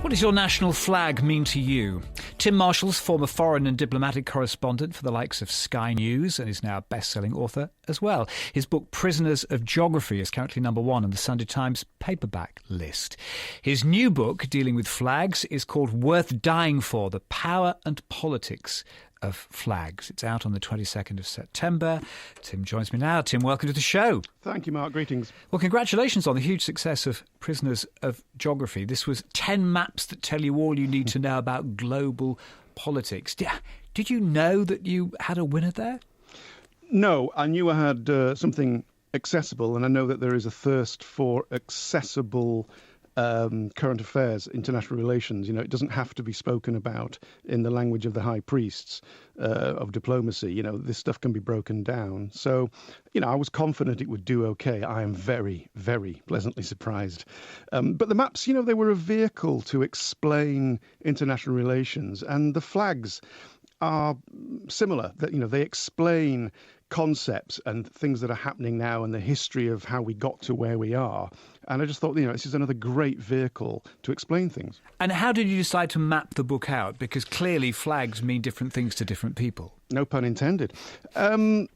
What does your national flag mean to you? Tim Marshall's former foreign and diplomatic correspondent for the likes of Sky News and is now a best-selling author as well. His book Prisoners of Geography is currently #1 on the Sunday Times paperback list. His new book, dealing with flags, is called Worth Dying For, The Power and Politics of Flags. It's out on the 22nd of September. Tim joins me now. Tim, welcome to the show. Thank you, Mark. Greetings. Well, congratulations on the huge success of Prisoners of Geography. This was 10 maps that tell you all you need to know about global politics. Did you know that you had a winner there? No, I knew I had something accessible, and I know that there is a thirst for accessible current affairs, international relations. You know, it doesn't have to be spoken about in the language of the high priests of diplomacy. You know, this stuff can be broken down. So, you know, I was confident it would do okay. I am very, very pleasantly surprised. But the maps, you know, they were a vehicle to explain international relations, and the flags are similar. That, you know, they explain concepts and things that are happening now and the history of how we got to where we are. And I just thought, you know, this is another great vehicle to explain things. And how did you decide to map the book out? Because clearly flags mean different things to different people. No pun intended. I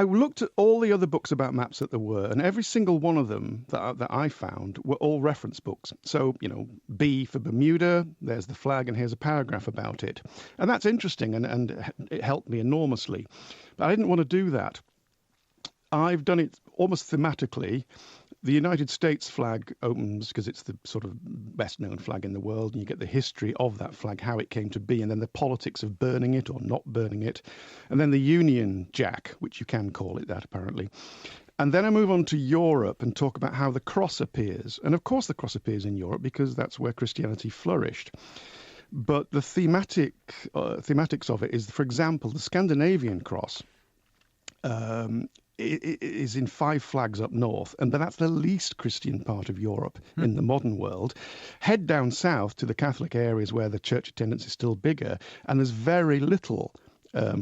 looked at all the other books about maps that there were, and every single one of them that I found were all reference books. So, you know, B for Bermuda, there's the flag, and here's a paragraph about it. And that's interesting, and it helped me enormously. But I didn't want to do that. I've done it almost thematically. The United States flag opens because it's the sort of best-known flag in the world, and you get the history of that flag, how it came to be, and then the politics of burning it or not burning it, and then the Union Jack, which you can call it that apparently. And then I move on to Europe and talk about how the cross appears. And of course the cross appears in Europe because that's where Christianity flourished. But the thematics of it is, for example, the Scandinavian cross it is in 5 flags up north, and that's the least Christian part of Europe in the modern world. Head down south to the Catholic areas where the church attendance is still bigger, and there's very little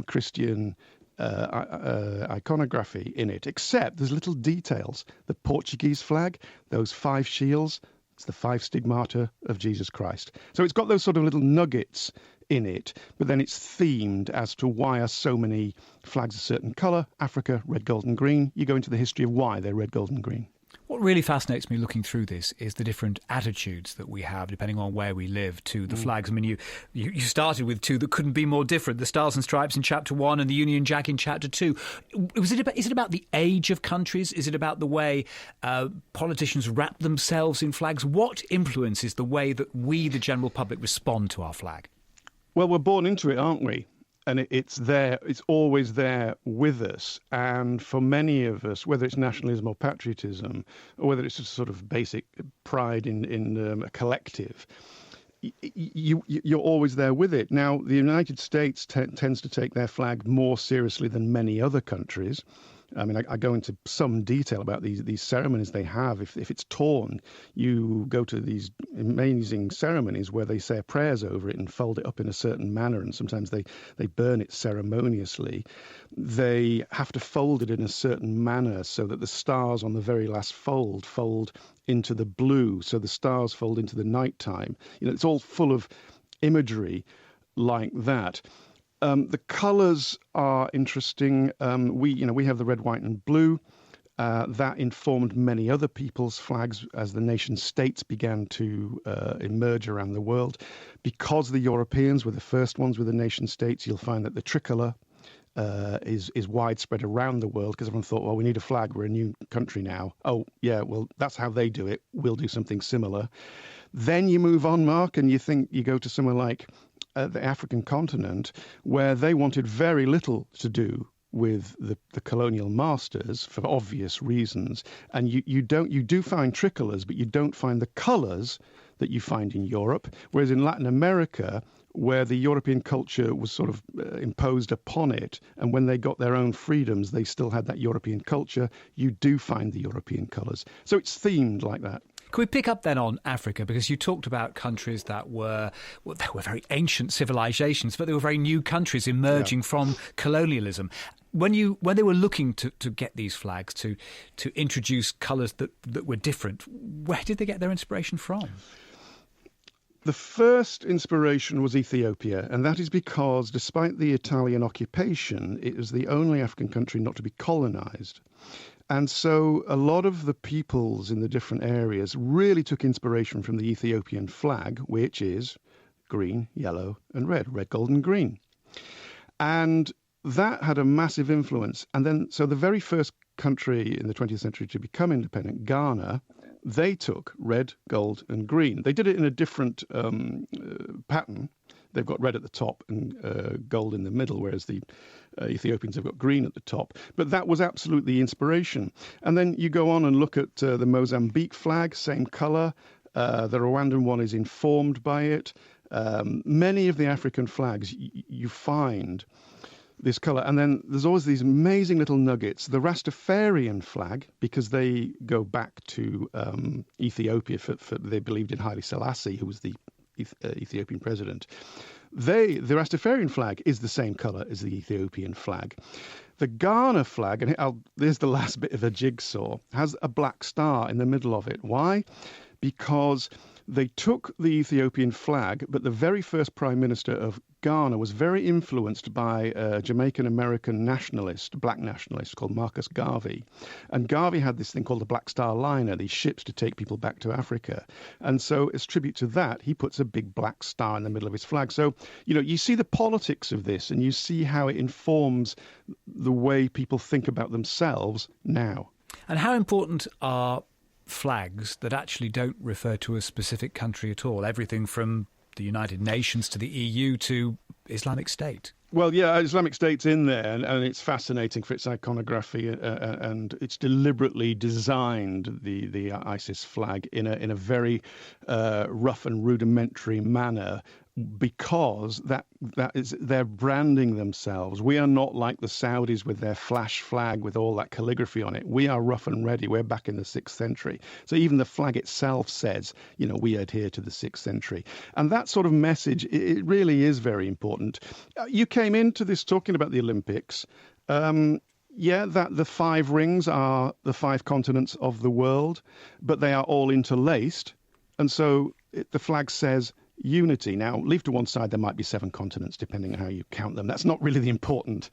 Christian iconography in it, except there's little details. The Portuguese flag, those 5 shields, it's the 5 stigmata of Jesus Christ. So it's got those sort of little nuggets in it, but then it's themed as to why are so many flags a certain colour. Africa, red, gold and green. You go into the history of why they're red, gold and green. What really fascinates me looking through this is the different attitudes that we have, depending on where we live, to the flags. I mean, you started with 2 that couldn't be more different, the Stars and Stripes in Chapter 1 and the Union Jack in Chapter 2. Is it about the age of countries? Is it about the way politicians wrap themselves in flags? What influences the way that we, the general public, respond to our flag? Well, we're born into it, aren't we? And it's there, it's always there with us. And for many of us, whether it's nationalism or patriotism, or whether it's a sort of basic pride in a collective, you're always there with it. Now, the United States tends to take their flag more seriously than many other countries. I mean, I go into some detail about these ceremonies they have. If it's torn, you go to these amazing ceremonies where they say prayers over it and fold it up in a certain manner, and sometimes they burn it ceremoniously. They have to fold it in a certain manner so that the stars on the very last fold into the blue, so the stars fold into the nighttime. You know, it's all full of imagery like that. The colours are interesting. We have the red, white and blue. That informed many other people's flags as the nation states began to emerge around the world. Because the Europeans were the first ones with the nation states, you'll find that the tricolour is widespread around the world, because everyone thought, well, we need a flag, we're a new country now. Oh, yeah, well, that's how they do it. We'll do something similar. Then you move on, Mark, and you go to somewhere like the African continent, where they wanted very little to do with the colonial masters for obvious reasons. And you do find tricolours, but you don't find the colours that you find in Europe. Whereas in Latin America, where the European culture was sort of imposed upon it, and when they got their own freedoms, they still had that European culture, you do find the European colours. So it's themed like that. Can we pick up then on Africa? Because you talked about countries that were very ancient civilizations, but they were very new countries emerging from colonialism. when they were looking to get these flags to introduce colours that were different, where did they get their inspiration from? The first inspiration was Ethiopia, and that is because despite the Italian occupation, it was the only African country not to be colonized. And so a lot of the peoples in the different areas really took inspiration from the Ethiopian flag, which is green, yellow, and red, gold, and green. And that had a massive influence. And then, so the very first country in the 20th century to become independent, Ghana, they took red, gold, and green. They did it in a different pattern. They've got red at the top and gold in the middle, whereas the Ethiopians have got green at the top. But that was absolutely inspiration. And then you go on and look at the Mozambique flag, same color. The Rwandan one is informed by it. Many of the African flags you find this color. And then there's always these amazing little nuggets. The Rastafarian flag, because they go back to Ethiopia, for they believed in Haile Selassie, who was the Ethiopian president. The Rastafarian flag is the same color as the Ethiopian flag. The Ghana flag, and there's the last bit of a jigsaw, has a black star in the middle of it. Why? Because they took the Ethiopian flag, but the very first prime minister of Ghana was very influenced by a Jamaican-American nationalist, black nationalist, called Marcus Garvey. And Garvey had this thing called the Black Star Liner, these ships to take people back to Africa. And so as tribute to that, he puts a big black star in the middle of his flag. So, you see the politics of this, and you see how it informs the way people think about themselves now. And how important are flags that actually don't refer to a specific country at all? Everything from the United Nations to the EU to Islamic State. Well, yeah, Islamic State's in there, and it's fascinating for its iconography, and it's deliberately designed the ISIS flag in a very rough and rudimentary manner, because that is they're branding themselves. We are not like the Saudis with their flash flag with all that calligraphy on it. We are rough and ready. We're back in the 6th century. So even the flag itself says, we adhere to the 6th century. And that sort of message, it really is very important. You came into this talking about the Olympics. That the 5 rings are the 5 continents of the world, but they are all interlaced. And so the flag says unity. Now, leave to one side, there might be 7 continents, depending on how you count them. That's not really the important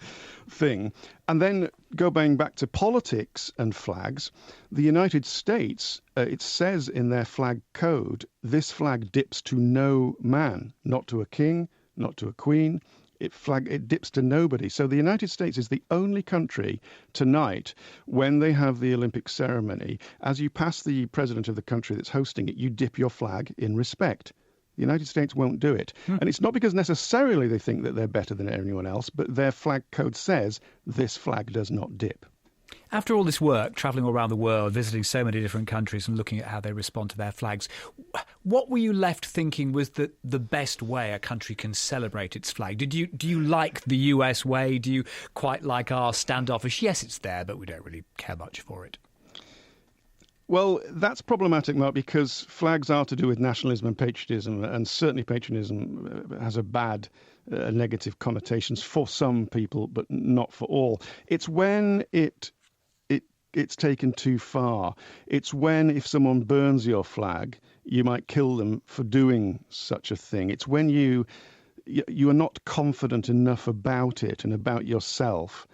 thing. And then going back to politics and flags, the United States, it says in their flag code, this flag dips to no man, not to a king, not to a queen. It dips to nobody. So the United States is the only country tonight, when they have the Olympic ceremony, as you pass the president of the country that's hosting it, you dip your flag in respect. The United States won't do it. And it's not because necessarily they think that they're better than anyone else, but their flag code says this flag does not dip. After all this work, travelling all around the world, visiting so many different countries and looking at how they respond to their flags, what were you left thinking was the best way a country can celebrate its flag? Do you like the US way? Do you quite like our standoffish, yes, it's there, but we don't really care much for it? Well, that's problematic, Mark, because flags are to do with nationalism and patriotism, and certainly patriotism has a bad, negative connotations for some people, but not for all. It's when it's taken too far. It's when, if someone burns your flag, you might kill them for doing such a thing. It's when you are not confident enough about it and about yourself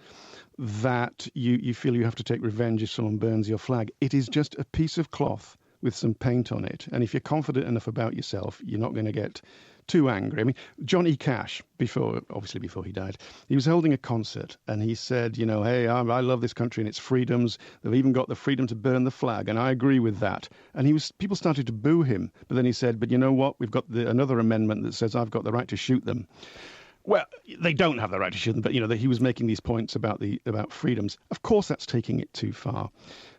that you feel you have to take revenge if someone burns your flag. It is just a piece of cloth with some paint on it. And if you're confident enough about yourself, you're not going to get too angry. I mean, Johnny Cash, before he died, he was holding a concert and he said, hey, I love this country and its freedoms. They've even got the freedom to burn the flag, and I agree with that. And people started to boo him. But then he said, but you know what? We've got another amendment that says I've got the right to shoot them. Well, they don't have the right to shoot them, but he was making these points about freedoms. Of course, that's taking it too far.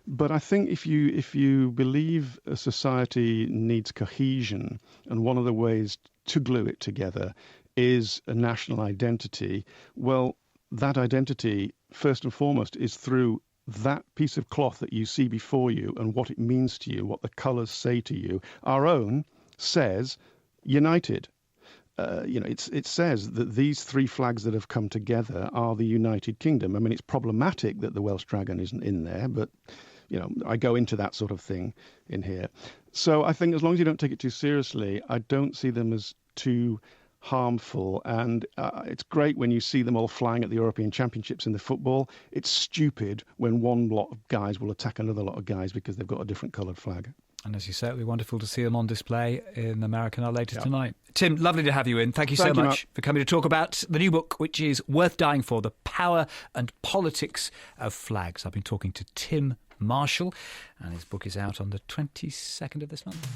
But I think if you believe a society needs cohesion, and one of the ways to glue it together is a national identity, well, that identity, first and foremost, is through that piece of cloth that you see before you and what it means to you, what the colours say to you. Our own says united. it says that these three flags that have come together are the United Kingdom. I mean, it's problematic that the Welsh dragon isn't in there, but I go into that sort of thing in here. So I think as long as you don't take it too seriously, I don't see them as too harmful. And it's great when you see them all flying at the European Championships in the football. It's stupid when one lot of guys will attack another lot of guys because they've got a different coloured flag. And as you say, it'll be wonderful to see them on display in America now later tonight. Tim, lovely to have you in. Thank you so much for coming to talk about the new book, which is Worth Dying For, The Power and Politics of Flags. I've been talking to Tim Marshall, and his book is out on the 22nd of this month.